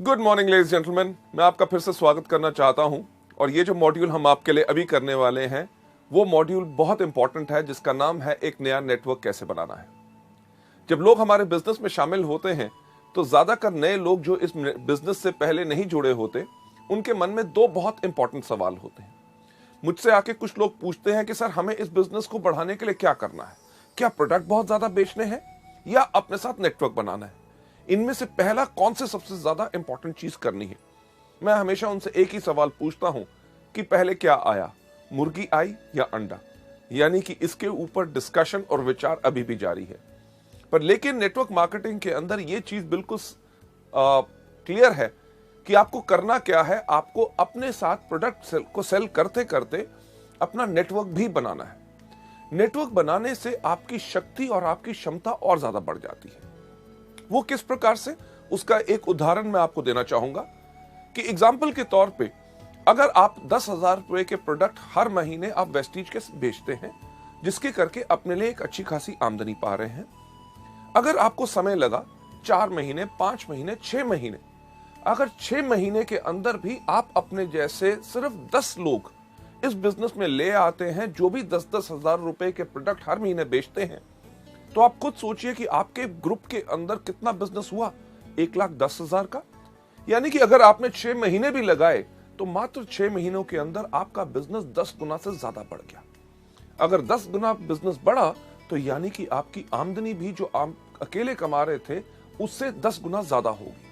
Good morning ladies gentleman, मैं आपका फिर से स्वागत करना चाहता हूं। और ये जो मॉड्यूल हम आपके लिए अभी करने वाले हैं वो मॉड्यूल बहुत इंपॉर्टेंट है, जिसका नाम है एक नया नेटवर्क कैसे बनाना है। जब लोग हमारे बिजनेस में शामिल होते हैं तो ज्यादातर नए लोग जो इस बिजनेस से पहले नहीं जुड़े होते, उनके मन में दो बहुत इंपॉर्टेंट सवाल होते हैं। मुझसे आके कुछ लोग पूछते हैं कि सर हमें इस बिजनेस को बढ़ाने के लिए क्या करना है, क्या प्रोडक्ट बहुत ज्यादा बेचने हैं या अपने साथ नेटवर्क बनाना है, इनमें से पहला कौन से सबसे ज्यादा इंपॉर्टेंट चीज करनी है। मैं हमेशा उनसे एक ही सवाल पूछता हूं कि पहले क्या आया, मुर्गी आई या अंडा। यानी कि इसके ऊपर डिस्कशन और विचार अभी भी जारी है। पर लेकिन नेटवर्क मार्केटिंग के अंदर यह चीज बिल्कुल क्लियर है कि आपको करना क्या है। आपको अपने साथ प्रोडक्ट को सेल करते करते अपना नेटवर्क भी बनाना है। नेटवर्क बनाने से आपकी शक्ति और आपकी क्षमता और ज्यादा बढ़ जाती है। वो किस प्रकार से, उसका एक उदाहरण मैं आपको देना चाहूंगा कि एग्जाम्पल के तौर पे अगर आप 10,000 रुपए के प्रोडक्ट हर महीने आप वेस्टीज के बेचते हैं, जिसके करके अपने लिए एक अच्छी खासी आमदनी पा रहे हैं। अगर आपको समय लगा 4 महीने, 5 महीने, 6 महीने, अगर 6 महीने के अंदर भी आप अपने जैसे सिर्फ 10 लोग इस बिजनेस में ले आते हैं जो भी 10-10 हजार रुपए के प्रोडक्ट हर महीने बेचते हैं, तो आप खुद सोचिए कि आपके ग्रुप के अंदर कितना बिजनेस हुआ, 1,10,000 का। यानी कि अगर आपने 6 महीने भी लगाए तो मात्र 6 महीनों के अंदर आपका बिजनेस 10 गुना से ज्यादा बढ़ गया। अगर 10 गुना बिजनेस बढ़ा तो यानी कि आपकी आमदनी भी जो आप अकेले कमा रहे थे उससे 10 गुना ज्यादा होगी।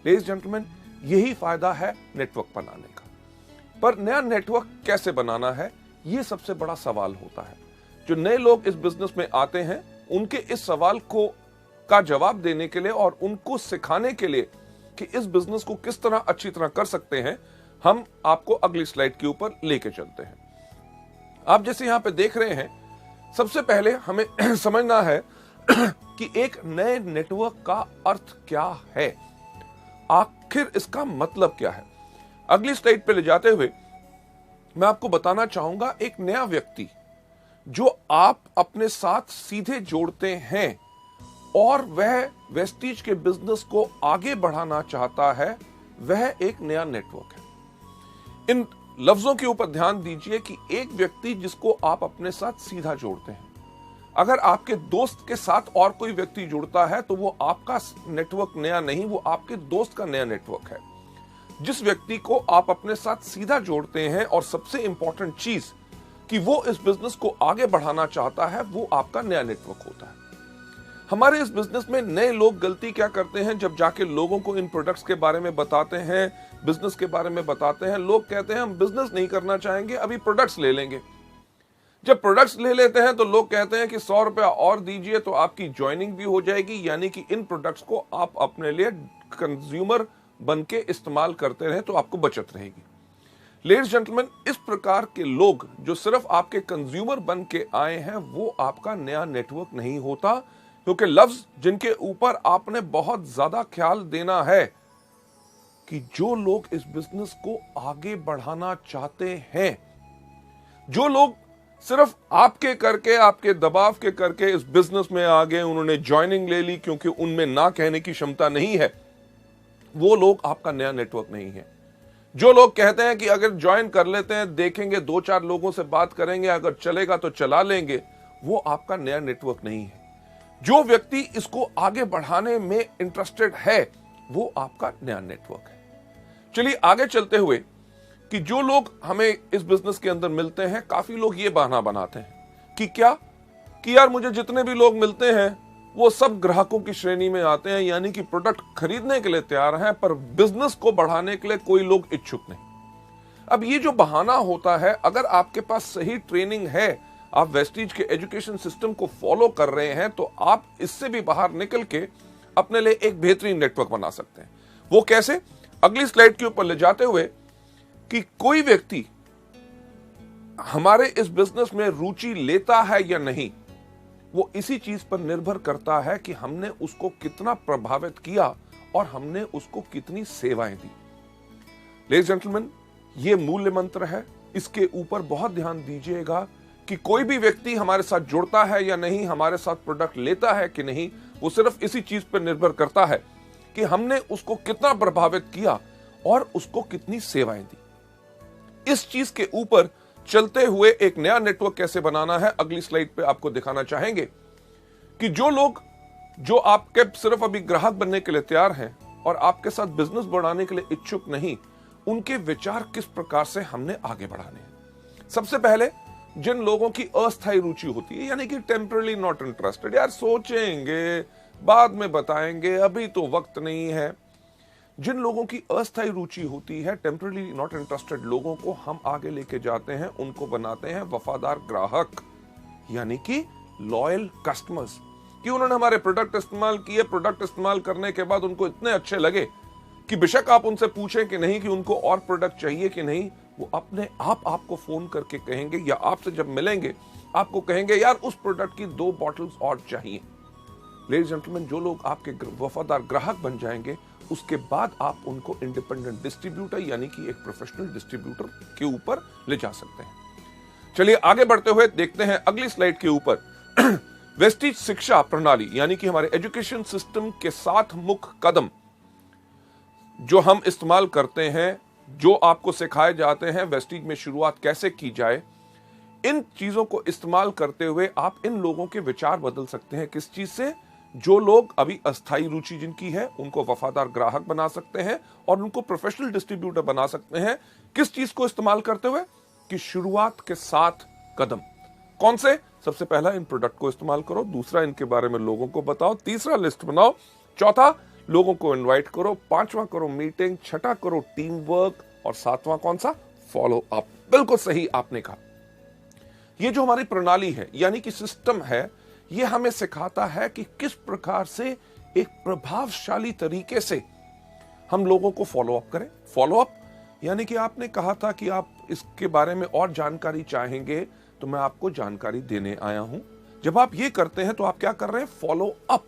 लेडीज जेंटलमैन, यही फायदा है नेटवर्क बनाने का। पर नया नेटवर्क कैसे बनाना है, यह सबसे बड़ा सवाल होता है। जो नए लोग इस बिजनेस में आते हैं उनके इस सवाल का जवाब देने के लिए और उनको सिखाने के लिए कि इस बिजनेस को किस तरह अच्छी तरह कर सकते हैं, हम आपको अगली स्लाइड के ऊपर लेके चलते हैं। आप जैसे यहां पे देख रहे हैं, सबसे पहले हमें समझना है कि एक नए नेटवर्क का अर्थ क्या है, आखिर इसका मतलब क्या है। अगली स्लाइड पे ले जाते हुए मैं आपको बताना चाहूंगा एक नया व्यक्ति जो आप अपने साथ सीधे जोड़ते हैं और वह वेस्टीज के बिजनेस को आगे बढ़ाना चाहता है, वह एक नया नेटवर्क है। इन लफ्जों के ऊपर ध्यान दीजिए कि एक व्यक्ति जिसको आप अपने साथ सीधा जोड़ते हैं। अगर आपके दोस्त के साथ और कोई व्यक्ति जुड़ता है तो वो आपका नेटवर्क नया नहीं, वो आपके दोस्त का नया नेटवर्क है। जिस व्यक्ति को आप अपने साथ सीधा जोड़ते हैं और सबसे इंपॉर्टेंट चीज कि वो इस बिजनेस को आगे बढ़ाना चाहता है, वो आपका नया नेटवर्क होता है। हमारे इस बिजनेस में नए लोग गलती क्या करते हैं, जब जाके लोगों को इन प्रोडक्ट्स के बारे में बताते हैं, बिजनेस के बारे में बताते हैं, लोग कहते हैं हम बिजनेस नहीं करना चाहेंगे, अभी प्रोडक्ट्स ले लेंगे। जब प्रोडक्ट्स ले लेते हैं तो लोग कहते हैं कि 100 रुपया और दीजिए तो आपकी ज्वाइनिंग भी हो जाएगी, यानी कि इन प्रोडक्ट्स को आप अपने लिए कंज्यूमर बन के इस्तेमाल करते रहे तो आपको बचत रहेगी। लेडीज जेंटलमैन, इस प्रकार के लोग जो सिर्फ आपके कंज्यूमर बन के आए हैं, वो आपका नया नेटवर्क नहीं होता। क्योंकि लफ्ज जिनके ऊपर आपने बहुत ज्यादा ख्याल देना है कि जो लोग इस बिजनेस को आगे बढ़ाना चाहते हैं, जो लोग सिर्फ आपके करके, आपके दबाव के करके इस बिजनेस में आ गए, उन्होंने ज्वाइनिंग ले ली क्योंकि उनमें ना कहने की क्षमता नहीं है, वो लोग आपका नया नेटवर्क नहीं है। जो लोग कहते हैं कि अगर ज्वाइन कर लेते हैं, देखेंगे, 2-4 लोगों से बात करेंगे, अगर चलेगा तो चला लेंगे, वो आपका नया नेटवर्क नहीं है। जो व्यक्ति इसको आगे बढ़ाने में इंटरेस्टेड है, वो आपका नया नेटवर्क है। चलिए आगे चलते हुए कि जो लोग हमें इस बिजनेस के अंदर मिलते हैं, काफी लोग ये बहाना बनाते हैं कि क्या कि यार मुझे जितने भी लोग मिलते हैं वो सब ग्राहकों की श्रेणी में आते हैं, यानी कि प्रोडक्ट खरीदने के लिए तैयार हैं पर बिजनेस को बढ़ाने के लिए कोई लोग इच्छुक नहीं। अब ये जो बहाना होता है, अगर आपके पास सही ट्रेनिंग है, आप वेस्टीज के एजुकेशन सिस्टम को फॉलो कर रहे हैं, तो आप इससे भी बाहर निकल के अपने लिए एक बेहतरीन नेटवर्क बना सकते हैं। वो कैसे, अगली स्लाइड के ऊपर ले जाते हुए कि कोई व्यक्ति हमारे इस बिजनेस में रुचि लेता है या नहीं, वो इसी चीज पर निर्भर करता है कि हमने उसको कितना प्रभावित किया और हमने उसको कितनी सेवाएं दी। लेडीज जेंटलमैन, ये मूल्य मंत्र है, इसके ऊपर बहुत ध्यान दीजिएगा कि कोई भी व्यक्ति हमारे साथ जुड़ता है या नहीं, हमारे साथ प्रोडक्ट लेता है कि नहीं, वो सिर्फ इसी चीज पर निर्भर करता है कि हमने उसको कितना प्रभावित किया और उसको कितनी सेवाएं दी। इस चीज के ऊपर चलते हुए एक नया नेटवर्क कैसे बनाना है, अगली स्लाइड पे आपको दिखाना चाहेंगे कि जो लोग जो आपके सिर्फ अभी ग्राहक बनने के लिए तैयार हैं और आपके साथ बिजनेस बढ़ाने के लिए इच्छुक नहीं, उनके विचार किस प्रकार से हमने आगे बढ़ाने हैं। सबसे पहले जिन लोगों की अस्थायी रुचि होती है, यानी कि टेम्पररी नॉट इंटरेस्टेड, यार सोचेंगे बाद में बताएंगे अभी तो वक्त नहीं है, जिन लोगों की अस्थायी रुचि होती है, टेम्पररी नॉट इंटरेस्टेड लोगों को हम आगे लेके जाते हैं, उनको बनाते हैं वफादार ग्राहक, यानी कि लॉयल कस्टमर्स, कि उन्होंने हमारे प्रोडक्ट इस्तेमाल किए, प्रोडक्ट इस्तेमाल करने के बाद उनको इतने अच्छे लगे कि बेशक आप उनसे पूछें कि नहीं कि उनको और प्रोडक्ट चाहिए कि नहीं, वो अपने आप आपको फोन करके कहेंगे या आपसे जब मिलेंगे आपको कहेंगे यार उस प्रोडक्ट की 2 बॉटल्स और चाहिए। लेडीज जेंटलमैन, जो लोग आपके वफादार ग्राहक बन जाएंगे उसके बाद आप उनको इंडिपेंडेंट डिस्ट्रीब्यूटर यानी कि एक प्रोफेशनल डिस्ट्रीब्यूटर के ऊपर ले जा सकते हैं। चलिए आगे बढ़ते हुए देखते हैं अगली स्लाइड के ऊपर वेस्टिज शिक्षा प्रणाली यानी कि हमारे एजुकेशन सिस्टम के 7 मुख्य कदम जो हम इस्तेमाल करते हैं, जो आपको सिखाए जाते हैं, वेस्टिज में शुरुआत कैसे की जाए, इन चीजों को इस्तेमाल करते हुए आप इन लोगों के विचार बदल सकते हैं। किस चीज से? जो लोग अभी अस्थायी रुचि जिनकी है उनको वफादार ग्राहक बना सकते हैं और उनको प्रोफेशनल डिस्ट्रीब्यूटर बना सकते हैं। किस चीज को इस्तेमाल करते हुए? कि शुरुआत के 7 कदम कौन से? सबसे पहला, इन प्रोडक्ट को इस्तेमाल करो, दूसरा इनके बारे में लोगों को बताओ, तीसरा लिस्ट बनाओ, चौथा लोगों को इनवाइट करो, 5वां करो मीटिंग, 6वां करो टीम वर्क और 7वां कौन सा? Follow up. बिल्कुल सही आपने कहा। ये जो हमारी प्रणाली है यानी कि सिस्टम है, ये हमें सिखाता है कि किस प्रकार से एक प्रभावशाली तरीके से हम लोगों को फॉलो अप करें। फॉलो अप यानी कि आपने कहा था कि आप इसके बारे में और जानकारी चाहेंगे तो मैं आपको जानकारी देने आया हूं। जब आप ये करते हैं तो आप क्या कर रहे हैं? Follow up.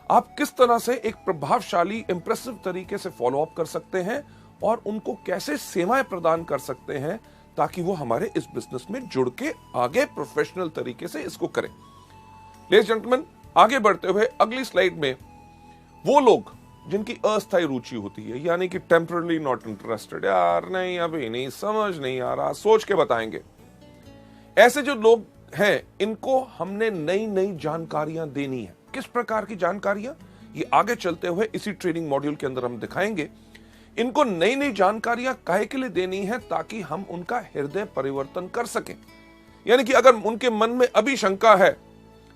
आप किस तरह से एक प्रभावशाली इंप्रेसिव तरीके से फॉलो अप कर सकते हैं और उनको कैसे सेवाएं प्रदान कर सकते हैं ताकि वो हमारे इस बिजनेस में जुड़ के आगे प्रोफेशनल तरीके से इसको करें। लेडीज जेंटलमैन, आगे बढ़ते हुए अगली स्लाइड में वो लोग जिनकी अस्थायी रुचि होती है यानी कि टेम्पररी नॉट इंटरेस्टेड, यार नहीं अभी नहीं, समझ नहीं आ रहा, सोच के बताएंगे, ऐसे जो लोग हैं इनको हमने नई नई जानकारियां देनी है। किस प्रकार की जानकारियां? ये आगे चलते हुए इसी ट्रेनिंग मॉड्यूल के अंदर हम दिखाएंगे। इनको नई नई जानकारियां काहे के लिए देनी है? ताकि हम उनका हृदय परिवर्तन कर सकें। यानी कि अगर उनके मन में अभी शंका है,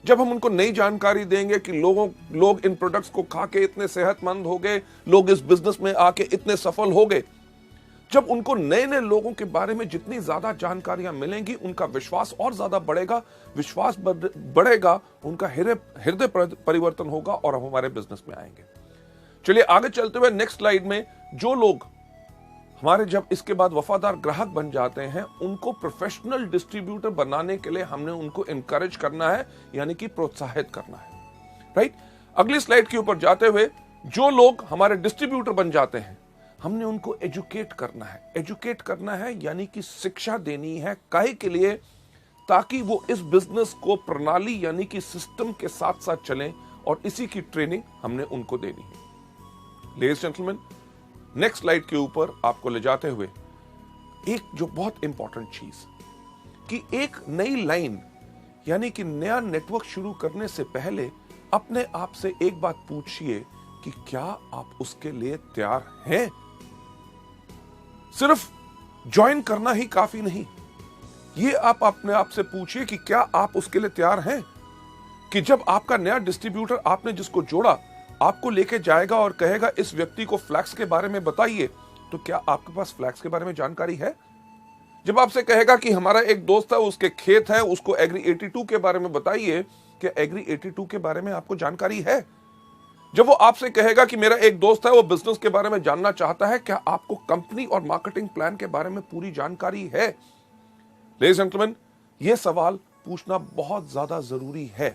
जब हम उनको नई जानकारी देंगे कि लोग इन प्रोडक्ट्स को खा के इतने सेहतमंद हो गए, लोग इस बिजनेस में आके इतने सफल हो गए, जब उनको नए नए लोगों के बारे में जितनी ज्यादा जानकारियां मिलेंगी उनका विश्वास और ज्यादा बढ़ेगा, विश्वास बढ़ेगा, उनका हृदय परिवर्तन होगा और हम हमारे बिजनेस में आएंगे। चलिए आगे चलते हुए नेक्स्ट स्लाइड में जो लोग हमारे जब इसके बाद वफादार ग्राहक बन जाते हैं उनको प्रोफेशनल डिस्ट्रीब्यूटर बनाने के लिए हमने उनको इनकरेज करना है यानी कि प्रोत्साहित करना है। राइट, अगली स्लाइड के ऊपर जाते हुए जो लोग हमारे डिस्ट्रीब्यूटर बन जाते हैं हमने उनको एजुकेट करना है। एजुकेट करना है यानी कि शिक्षा देनी है, काहे के लिए? ताकि वो इस बिजनेस को प्रणाली यानी कि सिस्टम के साथ साथ चलें और इसी की ट्रेनिंग हमने उनको देनी है। लेडीज जेंटलमैन, नेक्स्ट स्लाइड के ऊपर आपको ले जाते हुए एक जो बहुत इंपॉर्टेंट चीज कि एक नई लाइन यानी कि नया नेटवर्क शुरू करने से पहले अपने आप से एक बात पूछिए कि क्या आप उसके लिए तैयार हैं? सिर्फ ज्वाइन करना ही काफी नहीं, ये आप अपने आप से पूछिए कि क्या आप उसके लिए तैयार हैं कि जब आपका नया डिस्ट्रीब्यूटर आपने जिसको जोड़ा आपको लेके जाएगा और कहेगा इस व्यक्ति को फ्लैक्स के बारे में बताइए, तो क्या आपके पास फ्लैक्स के बारे में जानकारी है? जब आपसे कहेगा कि हमारा एक दोस्त है उसके खेत है, उसको एग्री 82 के बारे में बताइए, क्या एग्री 82 के बारे में आपको जानकारी है? जब वो आपसे कहेगा कि मेरा एक दोस्त है वो बिजनेस के बारे में जानना चाहता है, क्या आपको कंपनी और मार्केटिंग प्लान के बारे में पूरी जानकारी है? लेडीज एंड जेंटलमैन, यह सवाल पूछना बहुत ज्यादा जरूरी है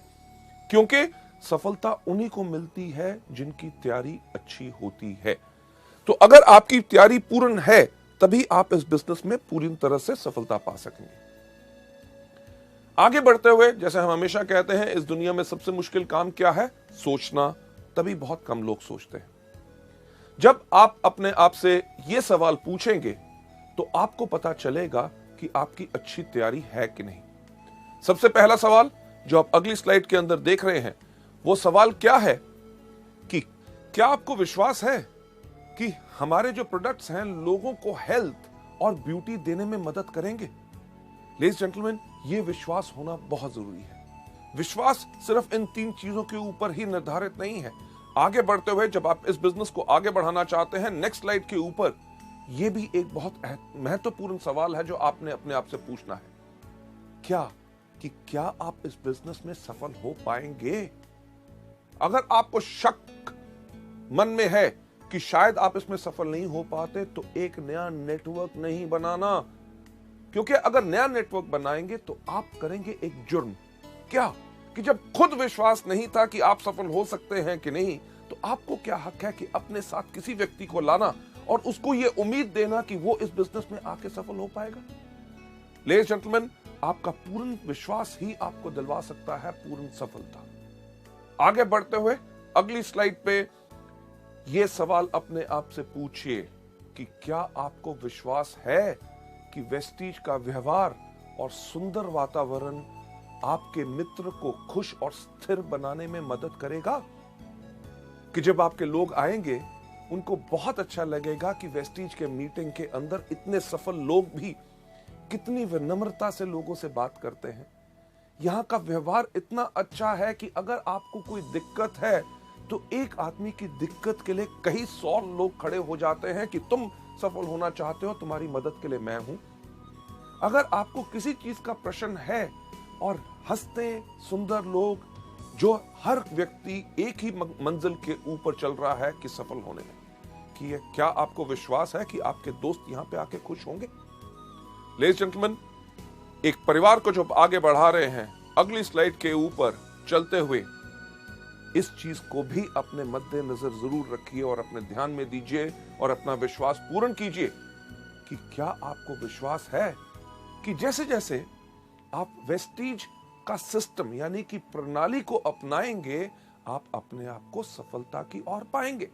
क्योंकि सफलता उन्हीं को मिलती है जिनकी तैयारी अच्छी होती है। तो अगर आपकी तैयारी पूर्ण है तभी आप इस बिजनेस में पूरी तरह से सफलता पा सकेंगे। आगे बढ़ते हुए जैसे हम हमेशा कहते हैं, इस दुनिया में सबसे मुश्किल काम क्या है? सोचना। तभी बहुत कम लोग सोचते हैं। जब आप अपने आप से ये सवाल पूछेंगे तो आपको पता चलेगा कि आपकी अच्छी तैयारी है कि नहीं। सबसे पहला सवाल जो आप अगली स्लाइड के अंदर देख रहे हैं, वो सवाल क्या है कि क्या आपको विश्वास है कि हमारे जो प्रोडक्ट्स हैं लोगों को हेल्थ और ब्यूटी देने में मदद करेंगे। लेडीज जेंटलमैन, ये विश्वास होना बहुत जरूरी है। विश्वास सिर्फ इन 3 चीजों के ऊपर ही निर्धारित नहीं है। आगे बढ़ते हुए जब आप इस बिजनेस को आगे बढ़ाना चाहते हैं, नेक्स्ट स्लाइड के ऊपर यह भी एक बहुत महत्वपूर्ण सवाल है जो आपने अपने आप से पूछना है, क्या आप इस बिजनेस में सफल हो पाएंगे। अगर आपको शक मन में है कि शायद आप इसमें सफल नहीं हो पाते, तो एक नया नेटवर्क नहीं बनाना, क्योंकि अगर नया नेटवर्क बनाएंगे तो आप करेंगे एक जुर्म। क्या कि जब खुद विश्वास नहीं था कि आप सफल हो सकते हैं कि नहीं, तो आपको क्या हक है कि अपने साथ किसी व्यक्ति को लाना और उसको यह उम्मीद देना कि वो इस बिजनेस में आके सफल हो पाएगा। लेडीज जेंटलमैन, आपका पूर्ण विश्वास ही आपको दिलवा सकता है पूर्ण सफलता। आगे बढ़ते हुए अगली स्लाइड पे यह सवाल अपने आप से पूछिए कि क्या आपको विश्वास है कि वेस्टीज का व्यवहार और सुंदर वातावरण आपके मित्र को खुश और स्थिर बनाने में मदद करेगा, कि जब आपके लोग आएंगे उनको बहुत अच्छा लगेगा कि वेस्टीज के मीटिंग के अंदर इतने सफल लोग भी कितनी विनम्रता से लोगों से बात करते हैं। यहां का व्यवहार इतना अच्छा है कि अगर आपको कोई दिक्कत है तो एक आदमी की दिक्कत के लिए कई 100 लोग खड़े हो जाते हैं कि तुम सफल होना चाहते हो, तुम्हारी मदद के लिए मैं हूं। अगर आपको किसी चीज का प्रश्न है और हंसते सुंदर लोग, जो हर व्यक्ति एक ही मंजिल के ऊपर चल रहा है कि सफल होने में, कि क्या आपको विश्वास है कि आपके दोस्त यहां पे आके खुश होंगे। लेडीज जेंटलमैन, एक परिवार को जो आगे बढ़ा रहे हैं, अगली स्लाइड के ऊपर चलते हुए इस चीज को भी अपने मद्देनजर जरूर रखिए और अपने ध्यान में दीजिए और अपना विश्वास पूर्ण कीजिए कि क्या आपको विश्वास है कि जैसे जैसे आप वेस्टीज का सिस्टम यानी कि प्रणाली को अपनाएंगे, आप अपने आप को सफलता की ओर पाएंगे।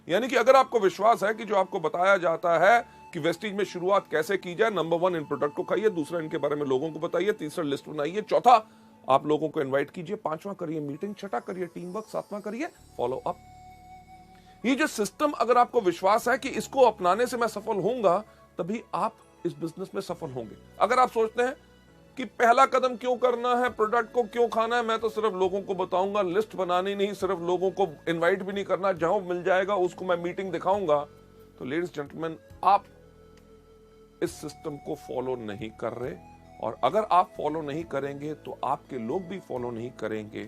यानी कि अगर आपको विश्वास है कि जो आपको बताया जाता है कि वेस्टीज में शुरुआत कैसे की जाए, नंबर 1 इन प्रोडक्ट को खाइए, दूसरा इनके बारे में लोगों को बताइए, तीसरा लिस्ट बनाइए, चौथा आप लोगों को इनवाइट कीजिए, 5वां करिए मीटिंग, 6ठा करिए टीम वर्क, 7वां करिए फॉलो अप। ये जो सिस्टम अगर आपको विश्वास है कि इसको अपनाने से मैं सफल होऊंगा, तभी आप इस बिजनेस में सफल होंगे। अगर आप सोचते हैं कि पहला कदम क्यों करना है, प्रोडक्ट को क्यों खाना है, मैं तो सिर्फ लोगों को बताऊंगा, लिस्ट बनानी नहीं, सिर्फ लोगों को इनवाइट भी नहीं करना, जहां मिल जाएगा उसको मैं मीटिंग दिखाऊंगा, तो लेडीज जेंटलमैन, आप इस सिस्टम को फॉलो नहीं कर रहे। और अगर आप फॉलो नहीं करेंगे तो आपके लोग भी फॉलो नहीं करेंगे।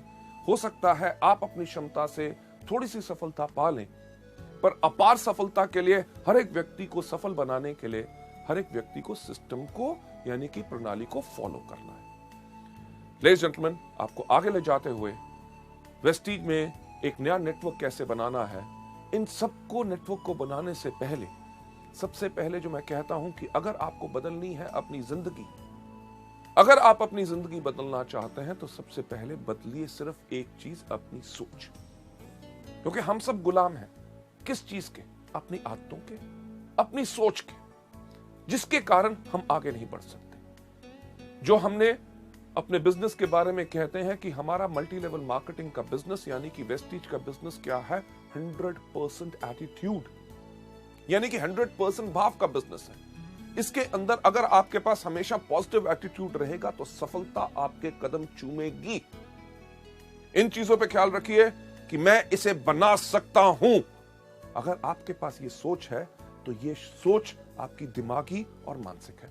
हो सकता है आप अपनी क्षमता से थोड़ी सी सफलता पा लें, पर अपार सफलता के लिए हर एक व्यक्ति को सफल बनाने के लिए हर एक व्यक्ति को सिस्टम को यानी कि प्रणाली को फॉलो करना है। लेडीज जेंटलमैन, आपको आगे ले जाते हुए वेस्टीज में एक नया नेटवर्क कैसे बनाना है, इन सबको नेटवर्क को बनाने से पहले सबसे पहले जो मैं कहता हूं कि अगर आपको बदलनी है अपनी जिंदगी, अगर आप अपनी जिंदगी बदलना चाहते हैं, तो सबसे पहले बदलिए सिर्फ एक चीज, अपनी सोच। क्योंकि हम सब गुलाम हैं किस चीज के? अपनी आदतों के, अपनी सोच के, जिसके कारण हम आगे नहीं बढ़ सकते। जो हमने अपने बिजनेस के बारे में कहते हैं कि हमारा मल्टी लेवल मार्केटिंग का बिजनेस यानी कि वेस्टीज का बिजनेस क्या है? 100% एटीट्यूड, यानी कि 100% भाव का बिजनेस है। इसके अंदर अगर आपके पास हमेशा पॉजिटिव एटीट्यूड रहेगा तो सफलता आपके कदम चूमेगी। इन चीजों पे ख्याल रखिए कि मैं इसे बना सकता हूं। अगर आपके पास ये सोच है तो ये सोच आपकी दिमागी और मानसिक है।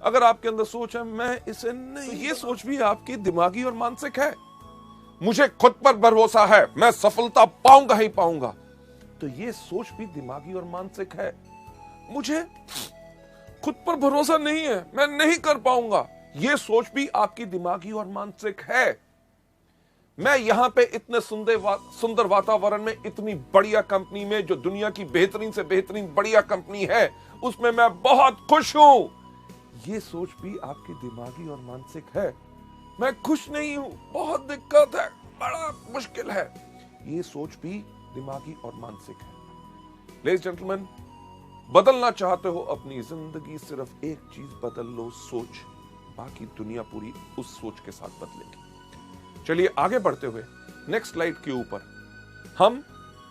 अगर आपके अंदर सोच है मैं इसे नहीं, ये सोच भी आपकी दिमागी और मानसिक है। मुझे खुद पर भरोसा है, मैं सफलता पाऊंगा ही पाऊंगा, तो ये सोच भी दिमागी और मानसिक है। मुझे खुद पर भरोसा नहीं है, मैं नहीं कर पाऊंगा, यह सोच भी आपकी दिमागी और मानसिक है। मैं यहां पे इतने सुंदर वातावरण में, इतनी बढ़िया कंपनी में, जो दुनिया की बेहतरीन से बेहतरीन बढ़िया कंपनी है, उसमें मैं बहुत खुश हूं, यह सोच भी आपकी दिमागी और मानसिक है। मैं खुश नहीं हूं, बहुत दिक्कत है, बड़ा मुश्किल है, यह सोच भी दिमागी और मानसिक है। लेडीज जेंटलमैन, बदलना चाहते हो अपनी जिंदगी, सिर्फ एक चीज बदल लो, सोच। बाकी दुनिया पूरी उस सोच के साथ बदलेगी। चलिए आगे बढ़ते हुए नेक्स्ट स्लाइड के ऊपर हम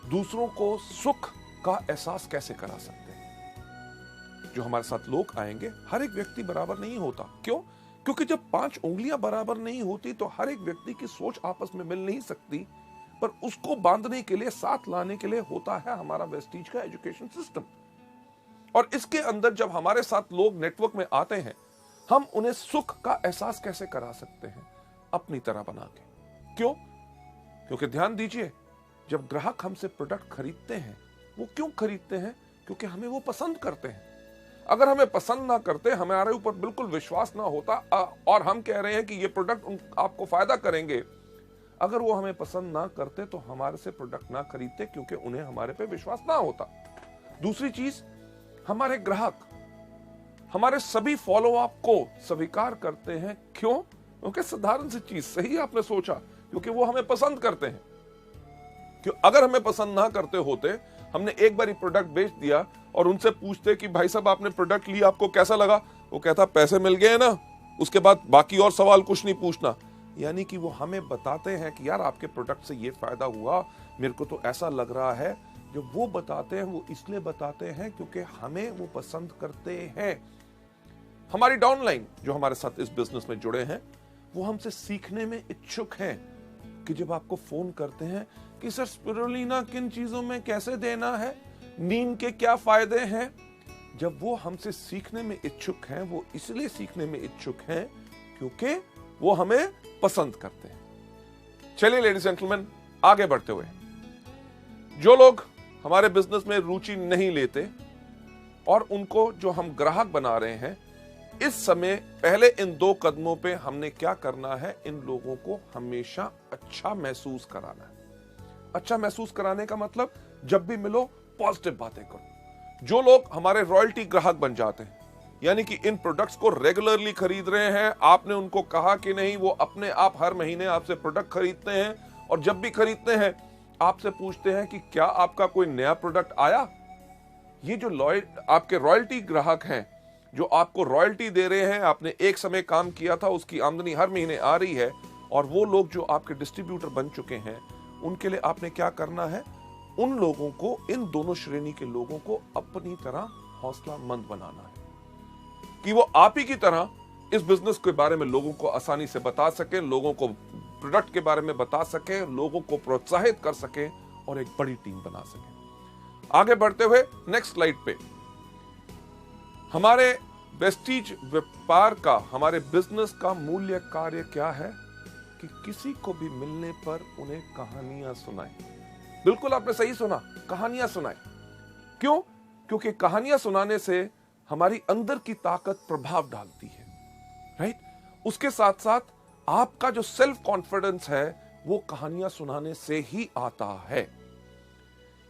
दूसरों को सुख का एहसास कैसे करा सकते हैं। जो हमारे साथ लोग आएंगे, हर एक व्यक्ति बराबर नहीं होता। क्यों? क्योंकि जब 5 उंगलियां बराबर नहीं होती तो हर एक व्यक्ति की सोच आपस में मिल नहीं सकती। पर उसको बांधने के लिए, साथ लाने के लिए होता है हमारा वेस्टीज का एजुकेशन सिस्टम। और इसके अंदर जब हमारे साथ लोग नेटवर्क में आते हैं, हम उन्हें सुख का एहसास कैसे करा सकते हैं? अपनी तरह बना के। क्यों? क्योंकि ध्यान दीजिए, जब ग्राहक हमसे प्रोडक्ट खरीदते हैं, वो क्यों खरीदते हैं? क्योंकि हमें वो पसंद करते हैं। अगर हमें पसंद ना करते, हमारे ऊपर बिल्कुल विश्वास ना होता और हम कह रहे हैं कि ये प्रोडक्ट आपको फायदा करेंगे, अगर वो हमें पसंद ना करते तो हमारे से प्रोडक्ट ना खरीदते, क्योंकि उन्हें हमारे पे विश्वास ना होता। दूसरी चीज, हमारे ग्राहक हमारे सभी फॉलो अप को स्वीकार करते हैं। क्यों? क्योंकि साधारण सी चीज, सही आपने सोचा, क्योंकि वो हमें पसंद करते हैं। क्यों? अगर हमें पसंद ना करते होते, हमने एक बार प्रोडक्ट बेच दिया और उनसे पूछते कि भाई साहब आपने प्रोडक्ट लिया, आपको कैसा लगा? वो कहता पैसे मिल गए ना, उसके बाद बाकी और सवाल कुछ नहीं पूछना। यानी कि वो हमें बताते हैं कि यार आपके प्रोडक्ट से ये फायदा हुआ, मेरे को तो ऐसा लग रहा है। जो वो बताते हैं वो इसलिए बताते हैं क्योंकि हमें वो पसंद करते हैं। हमारी डाउनलाइन जो हमारे साथ इस बिजनेस में जुड़े हैं, वो हमसे सीखने में इच्छुक हैं। कि जब आपको फोन करते हैं कि सर स्पिरुलिना किन चीजों में कैसे देना है, नीम के क्या फायदे हैं, जब वो हमसे सीखने में इच्छुक हैं, वो इसलिए सीखने में इच्छुक हैं क्योंकि वो हमें पसंद करते हैं। चलिए लेडीज जेंटलमैन, आगे बढ़ते हुए, जो लोग हमारे बिजनेस में रुचि नहीं लेते और उनको जो हम ग्राहक बना रहे हैं, इस समय पहले इन 2 कदमों पे हमने क्या करना है? इन लोगों को हमेशा अच्छा महसूस कराना है। अच्छा महसूस कराने का मतलब, जब भी मिलो पॉजिटिव बातें करो। जो लोग हमारे रॉयल्टी ग्राहक बन जाते हैं, यानी कि इन प्रोडक्ट्स को रेगुलरली खरीद रहे हैं, आपने उनको कहा कि नहीं, वो अपने आप हर महीने आपसे प्रोडक्ट खरीदते हैं और जब भी खरीदते हैं आपसे पूछते हैं कि क्या आपका कोई नया प्रोडक्ट आया। ये जो आपके रॉयल्टी ग्राहक हैं, जो आपको रॉयल्टी दे रहे हैं, आपने एक समय काम किया था, उसकी आमदनी हर महीने आ रही है, और वो लोग जो आपके डिस्ट्रीब्यूटर बन चुके हैं, उनके लिए आपने क्या करना है? उन लोगों को, इन दोनों श्रेणी के लोगों को अपनी तरह हौसलामंद बनाना है कि वो आप ही की तरह इस बिजनेस के बारे में लोगों को आसानी से बता सकें, लोगों को प्रोडक्ट के बारे में बता सकें, लोगों को प्रोत्साहित कर सकें और एक बड़ी टीम बना सकें। आगे बढ़ते हुए नेक्स्ट स्लाइड पे, हमारे वेस्टीज व्यापार का, हमारे बिजनेस का मूल्य कार्य क्या है? कि किसी को भी मिलने पर उन्हें कहानियां सुनाएं। बिल्कुल आपने सही सुना, कहानियां सुनाएं। क्यों? क्योंकि कहानियां सुनाने से हमारी अंदर की ताकत प्रभाव डालती है, राइट? उसके साथ साथ आपका जो सेल्फ कॉन्फिडेंस है, वो कहानियां सुनाने से ही आता है।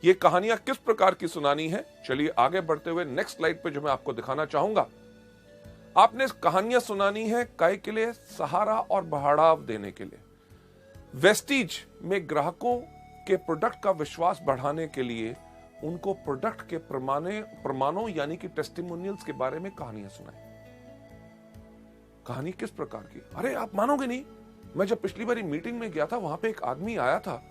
ये कहानियां किस प्रकार की सुनानी है? चलिए आगे बढ़ते हुए नेक्स्ट स्लाइड पे जो मैं आपको दिखाना चाहूंगा, आपने कहानियां सुनानी है काय के लिए? सहारा और बढ़ावा देने के लिए। वेस्टीज में ग्राहकों के प्रोडक्ट का विश्वास बढ़ाने के लिए उनको प्रोडक्ट के प्रमाणों यानी कि टेस्टिमोनियल्स के बारे में कहानियां सुनाएं। कहानी किस प्रकार की? अरे आप मानोगे नहीं, मैं जब पिछली बारी मीटिंग में गया था, वहां पे एक आदमी आया था,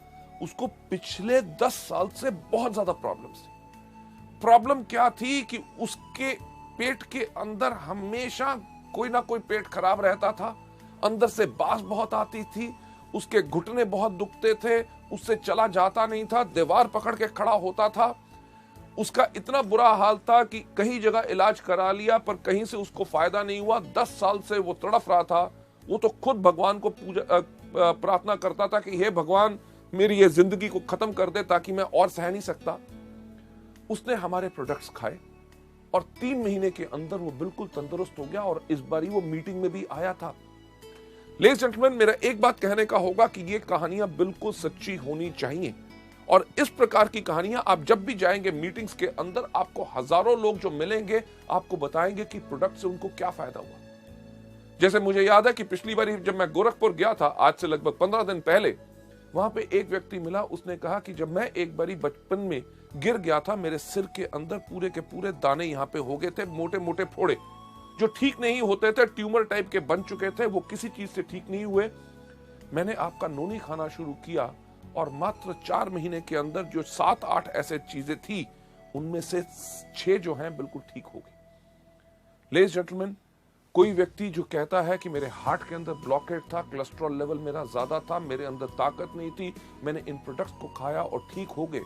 उसको पिछले 10 साल से बहुत ज्यादा प्रॉब्लम्स थी। प्रॉब्लम क्या थी कि उसके पेट के अंदर हमेशा कोई ना कोई पेट खराब रहता था, अंदर से बास बहुत आती थी, उसके घुटने बहुत दुखते थे, उससे चला जाता नहीं था, दीवार पकड़ के खड़ा होता था। उसका इतना बुरा हाल था कि कई जगह इलाज करा लिया पर कहीं से उसको फायदा नहीं हुआ। 10 साल से वो तड़फ रहा था। वो तो खुद भगवान को प्रार्थना करता था कि हे भगवान, मेरी ये जिंदगी को खत्म कर दे ताकि मैं और सह नहीं सकता। उसने हमारे प्रोडक्ट्स खाए और 3 महीने के अंदर वो बिल्कुल तंदुरुस्त हो गया और इस बारी वो मीटिंग में भी आया था। लेडीज जेंटलमैन, मेरा एक बात कहने का होगा कि ये कहानियां बिल्कुल सच्ची होनी चाहिए और इस प्रकार की कहानियां आप जब भी जाएंगे मीटिंग्स के अंदर, आपको हजारों लोग जो मिलेंगे आपको बताएंगे कि प्रोडक्ट से उनको क्या फायदा हुआ। जैसे मुझे याद है कि पिछली बार जब मैं गोरखपुर गया था, आज से लगभग 15 दिन पहले, वहां पे एक व्यक्ति मिला, उसने कहा कि जब मैं एक बारी बचपन में गिर गया था, मेरे सिर के अंदर पूरे के पूरे दाने यहाँ पे हो गए थे, मोटे मोटे फोड़े जो ठीक नहीं होते थे, ट्यूमर टाइप के बन चुके थे, वो किसी चीज से ठीक नहीं हुए। मैंने आपका नोनी खाना शुरू किया और मात्र 4 महीने के अंदर जो 7-8 ऐसे चीजें थी, उनमें से 6 जो हैं बिल्कुल ठीक हो गई। लेडीज जेंटलमैन, कोई व्यक्ति जो कहता है कि मेरे हार्ट के अंदर ब्लॉकेज था, कोलेस्ट्रॉल लेवल मेरा ज्यादा था, मेरे अंदर ताकत नहीं थी, मैंने इन प्रोडक्ट्स को खाया और ठीक हो गए।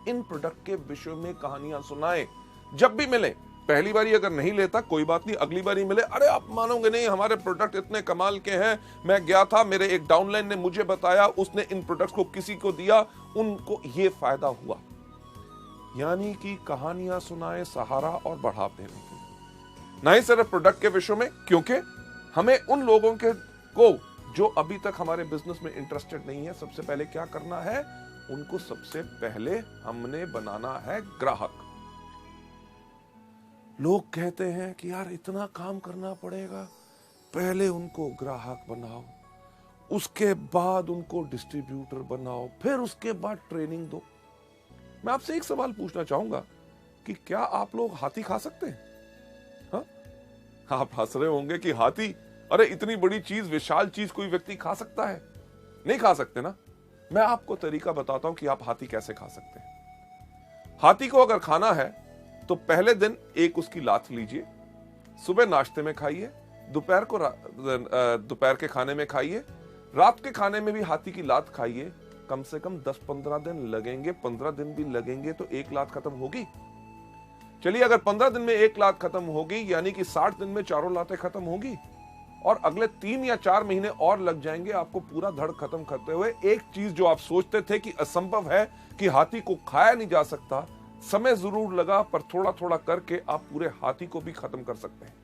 इन प्रोडक्ट के विषय में कहानियां सुनाएं। जब भी मिले, पहली बारी अगर नहीं लेता कोई बात नहीं, अगली बारी मिले, अरे आप मानोगे नहीं, हमारे प्रोडक्ट इतने कमाल के हैं, मैं गया था, मेरे एक डाउनलाइन ने मुझे बताया, उसने इन प्रोडक्ट्स को किसी को दिया, उनको ये फायदा हुआ। यानी कि कहानियां सुनाएं सहारा और बढ़ाव देने के लिए, ना ही सिर्फ प्रोडक्ट के विषय में, क्योंकि हमें उन लोगों के को जो अभी तक हमारे बिजनेस में इंटरेस्टेड नहीं है, सबसे पहले क्या करना है, उनको सबसे पहले हमने बनाना है ग्राहक। लोग कहते हैं कि यार इतना काम करना पड़ेगा, पहले उनको ग्राहक बनाओ, उसके बाद उनको डिस्ट्रीब्यूटर बनाओ, फिर उसके बाद ट्रेनिंग दो। मैं आपसे एक सवाल पूछना चाहूंगा कि क्या आप लोग हाथी खा सकते हैं? हाँ? आप हंस रहे होंगे कि हाथी, अरे इतनी बड़ी चीज, विशाल चीज कोई व्यक्ति खा सकता है? नहीं खा सकते ना। मैं आपको तरीका बताता हूं कि आप हाथी कैसे खा सकते हैं। हाथी को अगर खाना है तो पहले दिन एक उसकी लात लीजिए, सुबह नाश्ते में खाइए, दोपहर के खाने में खाइए, रात के खाने में भी हाथी की लात खाइए। कम से कम 10-15 दिन लगेंगे, 15 दिन भी लगेंगे तो एक लात खत्म होगी। चलिए, अगर 15 दिन में एक लात खत्म होगी, यानी कि 60 दिन में चारों लातें खत्म होगी, और अगले 3 या 4 महीने और लग जाएंगे आपको पूरा धड़ खत्म करते हुए। एक चीज जो आप सोचते थे कि असंभव है, कि हाथी को खाया नहीं जा सकता, समय जरूर लगा, पर थोड़ा थोड़ा करके आप पूरे हाथी को भी खत्म कर सकते हैं।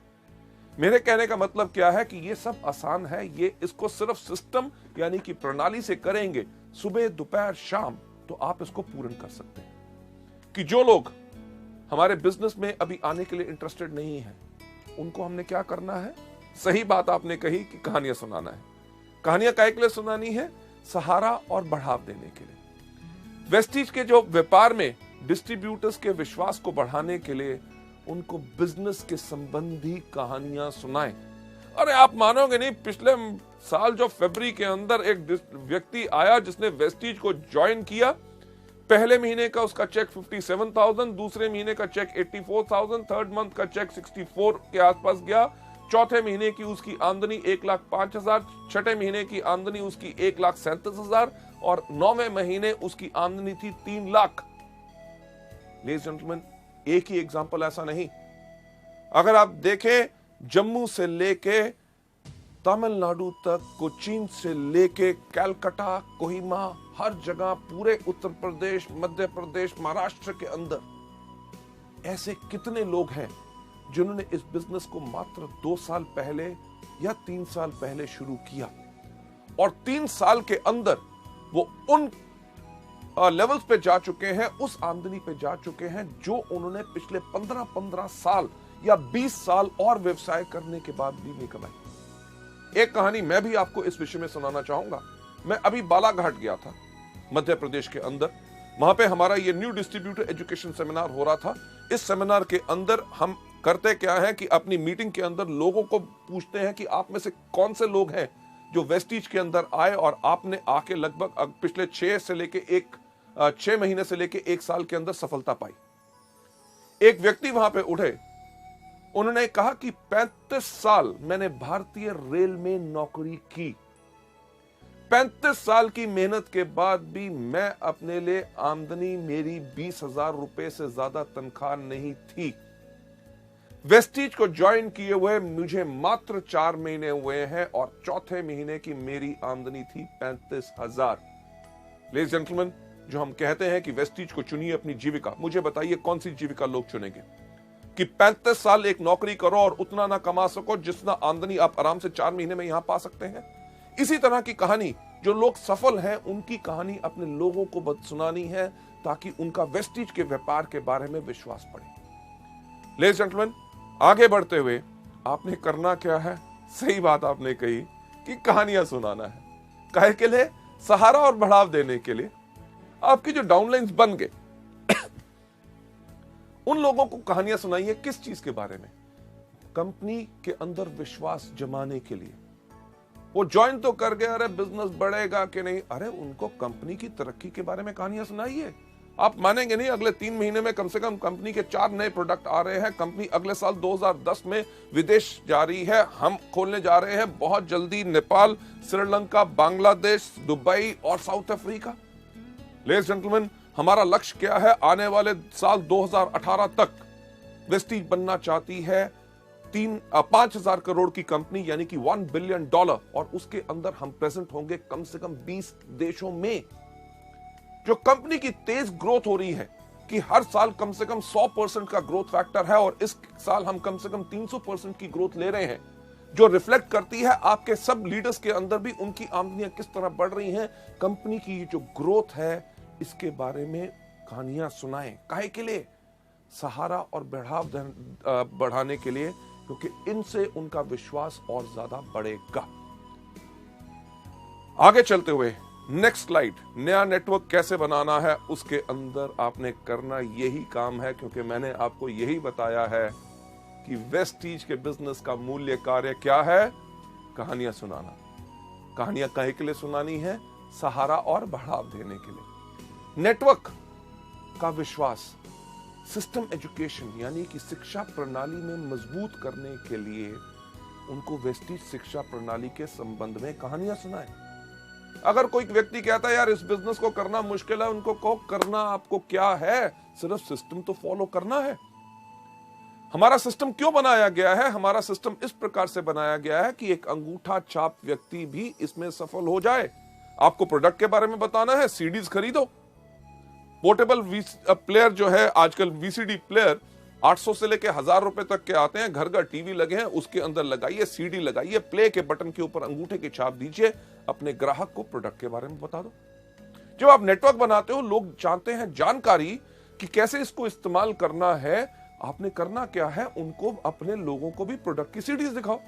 मेरे कहने का मतलब क्या है कि ये सब आसान है, ये इसको सिर्फ सिस्टम यानी कि प्रणाली से करेंगे, सुबह दोपहर शाम, तो आप इसको पूर्ण कर सकते हैं। कि जो लोग हमारे बिजनेस में अभी आने के लिए इंटरेस्टेड नहीं है, उनको हमने क्या करना है? सही बात आपने कही कि कहानियां सुनाना है। कहानियां काहे के लिए सुनानी है? सहारा और बढ़ाव देने के लिए। वेस्टीज के जो व्यापार में डिस्ट्रीब्यूटर्स के विश्वास को बढ़ाने के लिए उनको बिजनेस के संबंधी कहानियां सुनाएं। अरे आप मानोगे नहीं, पिछले साल जो फरवरी के अंदर एक व्यक्ति आया जिसने वेस्टीज को ज्वाइन किया, पहले महीने का उसका चेक 57,000, दूसरे महीने का चेक 84,000, थर्ड मंथ का चेक 64 के आसपास गया, चौथे महीने की उसकी आमदनी 1,05,000, छठे महीने की आमदनी उसकी 1,37,000 और 9वें महीने उसकी आमदनी थी 3 लाख। लेडीज जेंटलमैन, एक ही एग्जांपल ऐसा नहीं, अगर आप देखें जम्मू से लेके तमिलनाडु तक, कोचीन से लेके कलकत्ता, कोहिमा, हर जगह, पूरे उत्तर प्रदेश, मध्य प्रदेश, महाराष्ट्र के अंदर ऐसे कितने लोग हैं जिन्होंने इस बिजनेस को मात्र 2 साल पहले या 3 साल पहले शुरू किया, और 3 साल के अंदर वो उन लेवल्स पे जा चुके हैं, उस आमदनी पे जा चुके हैं जो उन्होंने पिछले 15 साल या 20 साल और व्यवसाय करने के बाद भी नहीं कमाई। एक कहानी मैं भी आपको इस विषय में सुनाना चाहूंगा। मैं अभी बालाघाट गया था, मध्य प्रदेश के अंदर। वहां पे हमारा ये न्यू डिस्ट्रीब्यूटर एजुकेशन सेमिनार हो रहा था। इस सेमिनार के अंदर हम करते क्या है कि अपनी मीटिंग के अंदर लोगों को पूछते हैं कि आप में से कौन से लोग हैं जो वेस्टीज के अंदर आए और आपने आके लगभग पिछले 6 महीने से लेके 1 साल के अंदर सफलता पाई। एक व्यक्ति वहां पे उठे, उन्होंने कहा कि 35 साल मैंने भारतीय रेल में नौकरी की, 35 साल की मेहनत के बाद भी मैं अपने लिए आमदनी मेरी 20,000 रुपए से ज्यादा तनख्वाह नहीं थी। वेस्टीज को ज्वाइन किए हुए मुझे मात्र 4 महीने हुए हैं और चौथे महीने की मेरी आमदनी थी 35,000। लेडीज जेंटलमैन, जो हम कहते हैं कि वेस्टीज को चुनिए अपनी जीविका, मुझे बताइए कौन सी जीविका लोग चुनेंगे? कि 35 साल एक नौकरी करो और उतना ना कमा सको जितना आमदनी आप आराम से 4 महीने में यहां पा सकते हैं। इसी तरह की कहानी जो लोग सफल हैं, उनकी कहानी अपने लोगों को सुनानी है ताकि उनका वेस्टीज के व्यापार के बारे में विश्वास बढ़े। लेडीज जेंटलमैन, आगे बढ़ते हुए आपने करना क्या है? सही बात आपने कही कि कहानियां सुनाना है। काहे के लिए? सहारा और बढ़ाव देने के लिए आपकी जो डाउनलाइंस बन गए उन लोगों को कहानियां सुनाइए। किस चीज के बारे में? कंपनी के अंदर विश्वास जमाने के लिए। वो ज्वाइन तो कर गए, अरे बिजनेस बढ़ेगा कि नहीं, अरे उनको कंपनी की तरक्की के बारे में कहानियां सुनाइए। आप मानेंगे नहीं, अगले 3 महीने में कम से कम कंपनी के 4 नए प्रोडक्ट आ रहे हैं। कंपनी अगले साल 2010 में विदेश जा रही है, हम खोलने जा रहे हैं बहुत जल्दी नेपाल, श्रीलंका, बांग्लादेश, दुबई और साउथ अफ्रीका। लेडीज जेंटलमैन, हमारा लक्ष्य क्या है? आने वाले साल 2018 तक वेस्टीज बनना चाहती है 5,000 करोड़ की कंपनी, यानी कि $1 बिलियन, और उसके अंदर हम प्रेजेंट होंगे कम से कम 20 देशों में। जो कंपनी की तेज ग्रोथ हो रही है कि हर साल कम से कम 100% का ग्रोथ फैक्टर है, और इस साल हम कम से कम 300% की ग्रोथ ले रहे हैं, जो रिफ्लेक्ट करती है आपके सब लीडर्स के अंदर भी उनकी आमदनियां किस तरह बढ़ रही हैं। कंपनी की जो ग्रोथ है इसके बारे में कहानियां सुनाएं। काहे के लिए? सहारा और बढ़ाव बढ़ाने के लिए, क्योंकि इनसे उनका विश्वास और ज्यादा बढ़ेगा। आगे चलते हुए नेक्स्ट स्लाइड, नया नेटवर्क कैसे बनाना है, उसके अंदर आपने करना यही काम है, क्योंकि मैंने आपको यही बताया है कि वेस्टीज के बिजनेस का मूल्य कार्य क्या है? कहानियां सुनाना। कहानियां काहे के लिए सुनानी है? सहारा और बढ़ाव देने के लिए। नेटवर्क का विश्वास, सिस्टम एजुकेशन यानी कि शिक्षा प्रणाली में मजबूत करने के लिए उनको वेस्टीज शिक्षा प्रणाली के संबंध में कहानियां सुनाएं। अगर कोई व्यक्ति कहता है यार इस बिजनेस को करना मुश्किल है, उनको कहो करना आपको क्या है, सिर्फ सिस्टम तो फॉलो करना है। हमारा सिस्टम क्यों बनाया गया है? हमारा सिस्टम इस प्रकार से बनाया गया है कि एक अंगूठा छाप व्यक्ति भी इसमें सफल हो जाए। आपको प्रोडक्ट के बारे में बताना है, सीडीज खरीदो। पोर्टेबल प्लेयर जो है आजकल, वीसीडी प्लेयर 800 से लेके 1000 रुपए तक के आते हैं। घर का टीवी लगे हैं, उसके अंदर लगाइए, सीडी लगाइए, प्ले के बटन के ऊपर अंगूठे की छाप दीजिए, अपने ग्राहक को प्रोडक्ट के बारे में बता दो। जब आप नेटवर्क बनाते हो, लोग चाहते हैं जानकारी कि कैसे इसको इस्तेमाल करना है। आपने करना क्या है? उनको, अपने लोगों को भी प्रोडक्ट की सीडीज दिखाओ।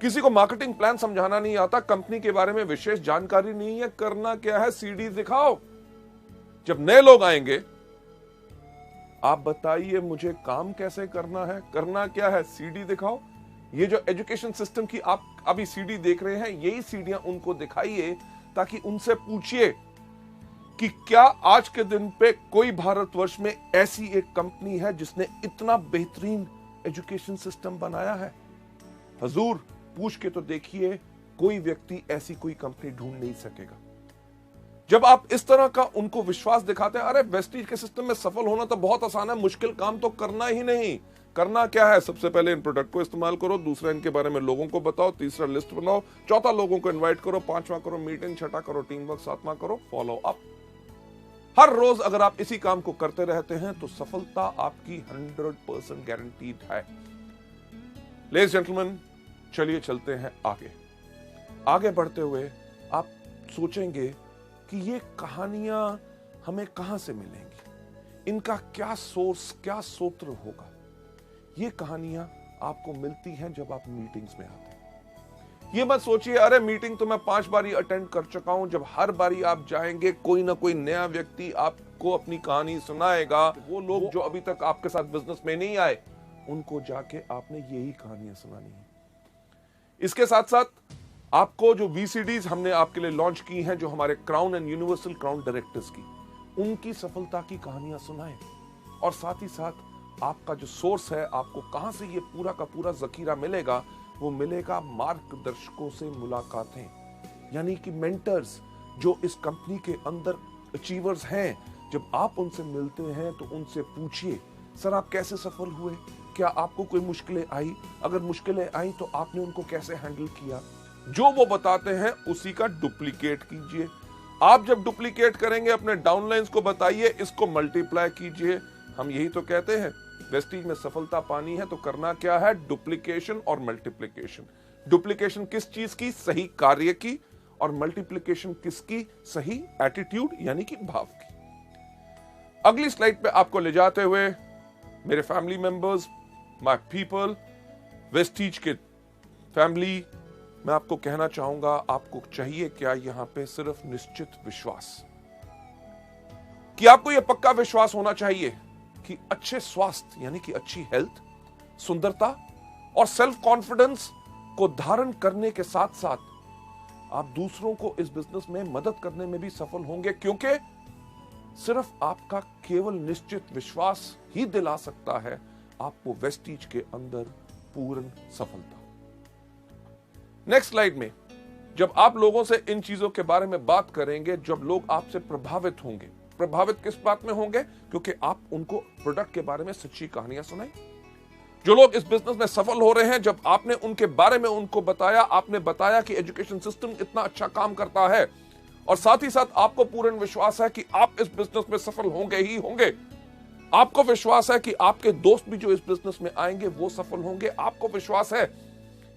किसी को मार्केटिंग प्लान समझाना नहीं आता, कंपनी के बारे में विशेष जानकारी नहीं है, करना क्या है? सीडीज दिखाओ। जब नए लोग आएंगे, आप बताइए मुझे काम कैसे करना है, करना क्या है? सीडी दिखाओ। ये जो एजुकेशन सिस्टम की आप अभी सीडी देख रहे हैं, यही सीडियां उनको दिखाइए, ताकि उनसे पूछिए कि क्या आज के दिन पे कोई भारतवर्ष में ऐसी एक कंपनी है जिसने इतना बेहतरीन एजुकेशन सिस्टम बनाया है? हजूर, पूछ के तो देखिए, कोई व्यक्ति ऐसी कोई कंपनी ढूंढ नहीं सकेगा। जब आप इस तरह का उनको विश्वास दिखाते हैं, अरे वेस्टीज के सिस्टम में सफल होना तो बहुत आसान है, मुश्किल काम तो करना ही नहीं। करना क्या है? सबसे पहले इन प्रोडक्ट को इस्तेमाल करो, दूसरा इनके बारे में लोगों को बताओ, तीसरा लिस्ट बनाओ, चौथा लोगों को इनवाइट करो, पांचवा करो मीटिंग, छठा करो टीम वर्क, सातवां करो फॉलो अप। हर रोज अगर आप इसी काम को करते रहते हैं तो सफलता आपकी 100% गारंटीड है। लेडीज जेंटलमैन, चलिए चलते हैं आगे। आगे बढ़ते हुए आप सोचेंगे कि ये कहानियां हमें कहां से मिलेंगी, इनका क्या सोर्स, क्या सूत्र होगा। ये कहानियां आपको मिलती हैं जब आप मीटिंग्स में आते हैं। ये मत सोचिए अरे मीटिंग तो मैं 5 बारी अटेंड कर चुका हूं। जब हर बारी आप जाएंगे, कोई ना कोई नया व्यक्ति आपको अपनी कहानी सुनाएगा। वो लोग जो अभी तक आपके साथ बिजनेस में नहीं आए, उनको जाके आपने यही कहानियां सुनानी है। इसके साथ साथ आपको जो वीसीडीज हमने आपके लिए लॉन्च की हैं, जो हमारे crown and universal crown directors की, उनकी सफलता की कहानियां सुनाएं। और साथ ही साथ आपका जो सोर्स है, आपको कहां से ये पूरा का पूरा जखीरा मिलेगा, वो मिलेगा मार्गदर्शकों से मुलाकातें, यानी कि मेंटर्स जो इस कंपनी के अंदर अचीवर्स हैं। जब आप उनसे मिलते हैं तो उनसे पूछिए, सर आप कैसे सफल हुए, क्या आपको कोई मुश्किलें आई, अगर मुश्किलें आई तो आपने उनको कैसे हैंडल किया। जो वो बताते हैं उसी का डुप्लीकेट कीजिए। आप जब डुप्लीकेट करेंगे, अपने डाउनलाइंस को बताइए, इसको मल्टीप्लाई कीजिए। हम यही तो कहते हैं, वेस्टीज में सफलता पानी है तो करना क्या है? डुप्लीकेशन और मल्टीप्लीकेशन। डुप्लीकेशन किस चीज की? सही कार्य की। और मल्टीप्लीकेशन किसकी? सही एटीट्यूड यानी कि भाव की। अगली स्लाइड पे आपको ले जाते हुए, मेरे family members, my people, Vestige के फैमिली, मैं आपको कहना चाहूंगा, आपको चाहिए क्या यहां पे? सिर्फ निश्चित विश्वास, कि आपको यह पक्का विश्वास होना चाहिए कि अच्छे स्वास्थ्य यानी कि अच्छी हेल्थ, सुंदरता और सेल्फ कॉन्फिडेंस को धारण करने के साथ साथ आप दूसरों को इस बिजनेस में मदद करने में भी सफल होंगे, क्योंकि सिर्फ आपका केवल निश्चित विश्वास ही दिला सकता है आपको वेस्टीज के अंदर पूर्ण सफलता। नेक्स्ट स्लाइड में जब आप लोगों से इन चीजों के बारे में बात करेंगे, जब लोग आपसे प्रभावित होंगे, प्रभावित किस बात में होंगे? क्योंकि आप उनको प्रोडक्ट के बारे में सच्ची कहानियां सुनाई। जो लोग इस बिजनेस में सफल हो रहे हैं, जब आपने उनके बारे में उनको बताया, आपने बताया कि एजुकेशन सिस्टम इतना अच्छा काम करता है और साथ ही साथ आपको पूर्ण विश्वास है कि आप इस बिजनेस में सफल होंगे ही होंगे। आपको विश्वास है कि आपके दोस्त भी जो इस बिजनेस में आएंगे वो सफल होंगे। आपको विश्वास है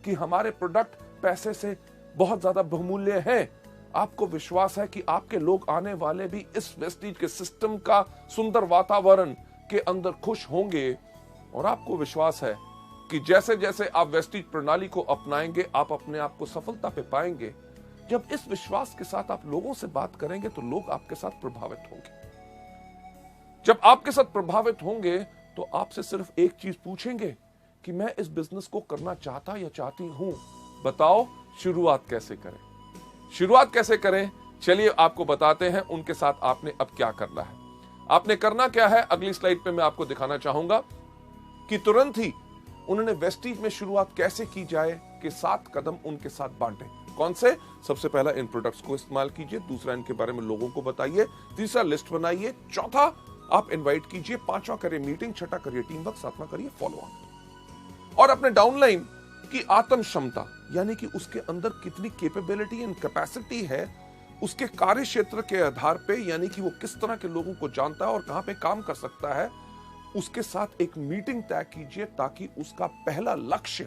कि हमारे प्रोडक्ट पैसे से बहुत ज्यादा बहुमूल्य हैं। आपको विश्वास है कि आपके लोग आने वाले भी इस वेस्टीज के सिस्टम का सुंदर वातावरण के अंदर खुश होंगे। और आपको विश्वास है कि जैसे जैसे आप वेस्टीज प्रणाली को अपनाएंगे, आप अपने आप को सफलता पे पाएंगे। जब इस विश्वास के साथ आप लोगों से बात करेंगे तो लोग आपके साथ प्रभावित होंगे। जब आपके साथ प्रभावित होंगे तो आपसे सिर्फ एक चीज पूछेंगे कि मैं इस बिजनेस को करना चाहता या चाहती हूं, बताओ शुरुआत कैसे करें। शुरुआत कैसे करें, चलिए आपको बताते हैं। उनके साथ आपने अब क्या करना है। आपने करना क्या है, अगली स्लाइड पे मैं आपको दिखाना चाहूंगा कि तुरंत ही उन्होंने वेस्टीज में शुरुआत कैसे की जाए कि 7 कदम उनके साथ बांटे। कौन से? सबसे पहला, इन प्रोडक्ट्स को इस्तेमाल कीजिए। दूसरा, इनके बारे में लोगों को बताइए। तीसरा, लिस्ट बनाइए। चौथा, आप इनवाइट कीजिए। पांचवा, करिए मीटिंग। छठा, करिए टीम वर्क। सातवां, करिए फॉलो अप। और अपने डाउनलाइन की आत्म क्षमता यानी कि उसके अंदर कितनी कैपेबिलिटी एंड कैपेसिटी है, उसके कार्य क्षेत्र के आधार पे, यानी कि वो किस तरह के लोगों को जानता है और कहां पे काम कर सकता है, उसके साथ एक मीटिंग तय कीजिए ताकि उसका पहला लक्ष्य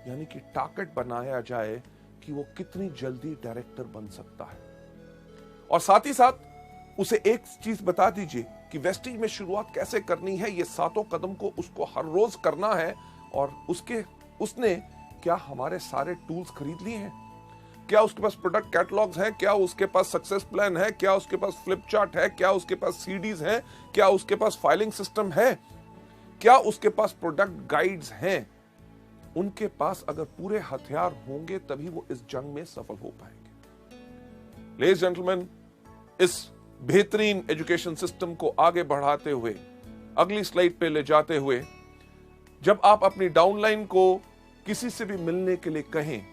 यानी कि टारगेट बनाया जाए कि वो कितनी जल्दी डायरेक्टर बन सकता है। और साथ ही साथ उसे एक चीज बता दीजिए कि वेस्टीज में शुरुआत कैसे करनी है। ये 7 कदम को उसको हर रोज करना है। और उसने क्या हमारे सारे टूल्स खरीद लिए हैं? क्या उसके पास प्रोडक्ट कैटलॉग्स हैं? क्या उसके पास सक्सेस प्लान है? क्या उसके पास फ्लिप चार्ट है? क्या उसके पास सीडीज हैं? क्या उसके पास फाइलिंग सिस्टम है? क्या उसके पास प्रोडक्ट गाइड्स हैं? उनके पास अगर पूरे हथियार होंगे तभी वो इस जंग में सफल हो पाएंगे। लेडीज जेंटलमैन, इस बेहतरीन एजुकेशन सिस्टम को आगे बढ़ाते हुए, अगली स्लाइड पे ले जाते हुए, जब आप अपनी डाउनलाइन को किसी से भी मिलने के लिए कहें,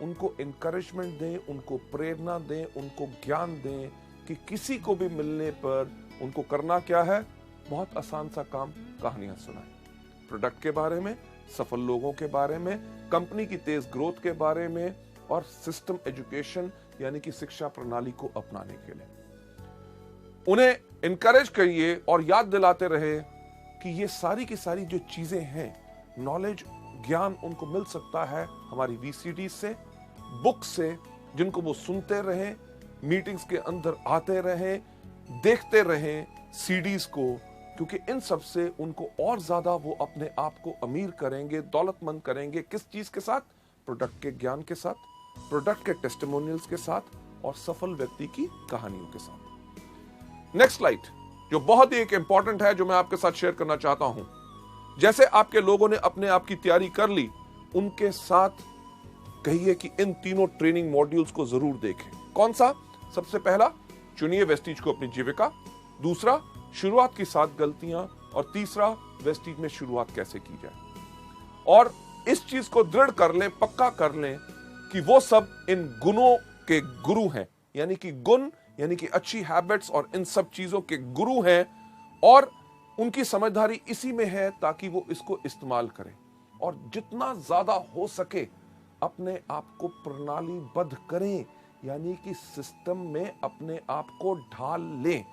उनको इंकरेजमेंट दें, उनको प्रेरणा दें, उनको ज्ञान दें कि किसी को भी मिलने पर उनको करना क्या है। बहुत आसान सा काम, कहानियां सुनाएं। प्रोडक्ट के बारे में, सफल लोगों के बारे में, कंपनी की तेज ग्रोथ के बारे में और सिस्टम एजुकेशन यानी कि शिक्षा प्रणाली को अपनाने के लिए उन्हें इनकरेज करिए और याद दिलाते रहे कि ये सारी की सारी जो चीजें हैं, नॉलेज, ज्ञान उनको मिल सकता है हमारी वीसीडी से, बुक से, जिनको वो सुनते रहें, मीटिंग्स के अंदर आते रहें, देखते रहें सीडीज को, क्योंकि इन सब से उनको और ज्यादा वो अपने आप को अमीर करेंगे, दौलतमंद करेंगे। किस चीज के साथ? प्रोडक्ट के ज्ञान के साथ, प्रोडक्ट के टेस्टिमोनियल्स के साथ और सफल व्यक्ति की कहानियों के साथ। नेक्स्ट स्लाइड जो बहुत ही एक इंपॉर्टेंट है, जो मैं आपके साथ शेयर करना चाहता हूं। जैसे आपके लोगों ने अपने आप की तैयारी कर ली, उनके साथ कहिए कि इन तीनों ट्रेनिंग मॉड्यूल्स को जरूर देखें। कौन सा? सबसे पहला, चुनिए वेस्टीज को अपनी जीविका। दूसरा, शुरुआत की 7 गलतियां। और तीसरा, वेस्टीज में शुरुआत कैसे की जाए। और इस चीज को दृढ़ कर लें, पक्का कर लें कि वो सब इन गुणों के गुरु हैं, यानी कि गुण यानी कि अच्छी हैबिट्स और इन सब चीजों के गुरु हैं। और उनकी समझदारी इसी में है ताकि वो इसको इस्तेमाल करें और जितना ज्यादा हो सके अपने आप को प्रणालीबद्ध करें, यानी कि सिस्टम में अपने आप को ढाल लें।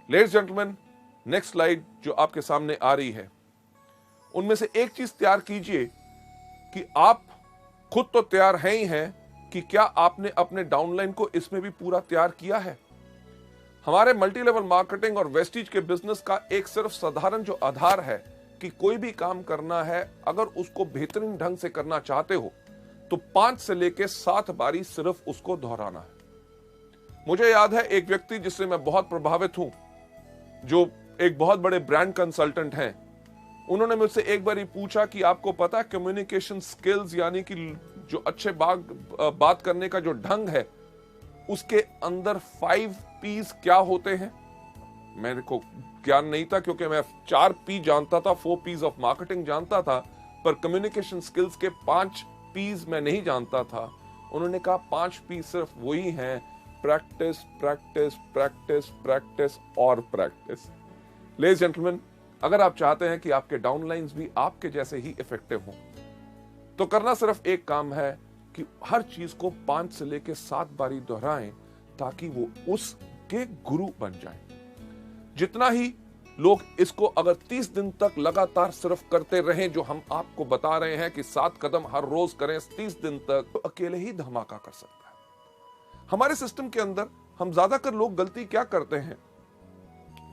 लेडीज जेंटलमैन, नेक्स्ट स्लाइड जो आपके सामने आ रही है, उनमें से एक चीज तैयार कीजिए कि आप खुद तो तैयार हैं ही हैं कि क्या आपने अपने डाउनलाइन को इसमें भी पूरा तैयार किया है। हमारे मल्टी लेवल मार्केटिंग और वेस्टीज के बिजनेस का एक सिर्फ साधारण जो आधार है कि कोई भी काम करना है, अगर उसको बेहतरीन ढंग से करना चाहते हो तो 5 से लेके 7 बारी सिर्फ उसको दोहराना है। मुझे याद है एक व्यक्ति जिससे मैं बहुत प्रभावित हूं, जो एक बहुत बड़े ब्रांड कंसल्टेंट हैं। उन्होंने मुझसे एक बार ही पूछा कि आपको पता है कम्युनिकेशन स्किल्स यानी कि जो अच्छे बात करने का जो ढंग है, उसके अंदर 5 P's क्या होते हैं? मेरे को ज्ञान नहीं था क्योंकि मैं 4 P जानता था, 4 P's ऑफ मार्केटिंग जानता था, पर कम्युनिकेशन स्किल्स के 5 P's मैं नहीं जानता था। उन्होंने कहा 5 P सिर्फ वही हैं, प्रैक्टिस प्रैक्टिस प्रैक्टिस प्रैक्टिस और प्रैक्टिस। लेडीज जेंटलमैन, अगर आप चाहते हैं कि आपके डाउनलाइंस भी आपके जैसे ही इफेक्टिव हों, तो करना सिर्फ एक काम है कि हर चीज को 5 से लेकर 7 बारी दोहराएं ताकि वो उसके गुरु बन जाएं। जितना ही लोग इसको अगर 30 दिन तक लगातार सिर्फ करते रहें, जो हम आपको बता रहे हैं कि 7 कदम हर रोज करें 30 दिन तक, तो अकेले ही धमाका कर सकता है। हमारे सिस्टम के अंदर हम ज्यादातर लोग गलती क्या करते हैं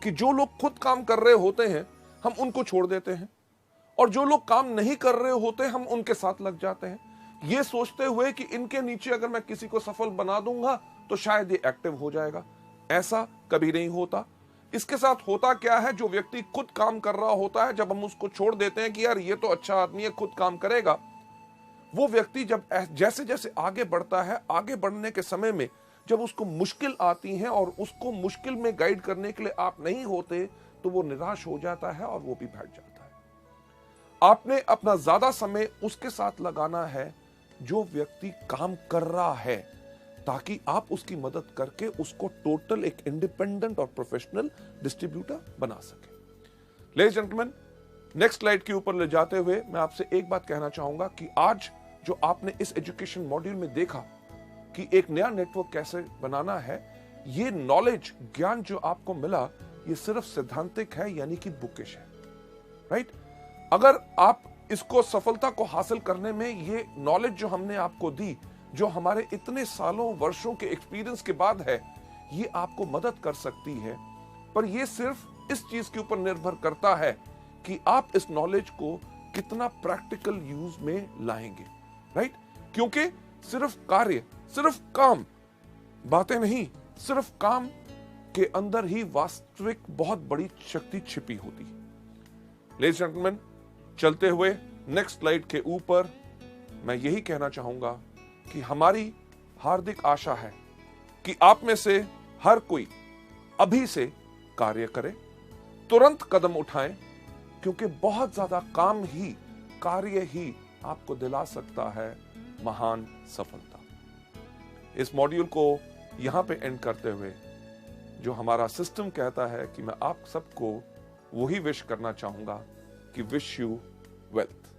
कि जो लोग खुद काम कर रहे होते हैं हम उनको छोड़ देते हैं, और जो लोग काम नहीं कर रहे होते हम उनके साथ लग जाते हैं, ये सोचते हुए कि इनके नीचे अगर मैं किसी को सफल बना दूंगा तो शायद ये एक्टिव हो जाएगा। ऐसा कभी नहीं होता। इसके साथ होता क्या है, जो व्यक्ति खुद काम कर रहा होता है, जब हम उसको छोड़ देते हैं कि यार ये तो अच्छा आदमी है, खुद काम करेगा, वो व्यक्ति जब जैसे जैसे आगे बढ़ता है, आगे बढ़ने के समय में जब उसको मुश्किल आती है और उसको मुश्किल में गाइड करने के लिए आप नहीं होते, तो वो निराश हो जाता है और वो भी बैठ जाता है। आपने अपना ज्यादा समय उसके साथ लगाना है जो व्यक्ति काम कर रहा है, ताकि आप उसकी मदद करके उसको टोटल एक इंडिपेंडेंट और प्रोफेशनल डिस्ट्रीब्यूटर बना सके। लेडीज जेंटलमैन, नेक्स्ट स्लाइड के ऊपर ले जाते हुए मैं आपसे एक बात कहना चाहूंगा कि आज जो आपने इस एजुकेशन मॉड्यूल में देखा कि एक नया नेटवर्क कैसे बनाना है, ये नॉलेज, ज्ञान जो आपको मिला, ये सिर्फ सिद्धांतिक है, यानी कि बुकिश है, राइट? अगर आप इसको सफलता को हासिल करने में ये नॉलेज जो हमने आपको दी, जो हमारे इतने सालों वर्षों के एक्सपीरियंस के बाद है, ये आपको मदद कर सकती है, पर ये सिर्फ इस चीज के ऊपर निर्भर करता है कि आप इस नॉलेज को कितना प्रैक्टिकल यूज में लाएंगे, राइट? क्योंकि सिर्फ कार्य, सिर्फ काम, बातें नहीं, सिर्फ काम के अंदर ही वास्तविक बहुत बड़ी शक्ति छिपी होती है। लेडीज एंड जेंटलमैन, चलते हुए नेक्स्ट स्लाइड के ऊपर मैं यही कहना चाहूंगा कि हमारी हार्दिक आशा है कि आप में से हर कोई अभी से कार्य करे, तुरंत कदम उठाएं, क्योंकि बहुत ज्यादा काम ही, कार्य ही आपको दिला सकता है महान सफलता। इस मॉड्यूल को यहां पे एंड करते हुए जो हमारा सिस्टम कहता है कि मैं आप सबको वही विश करना चाहूंगा कि विश यू वेल्थ।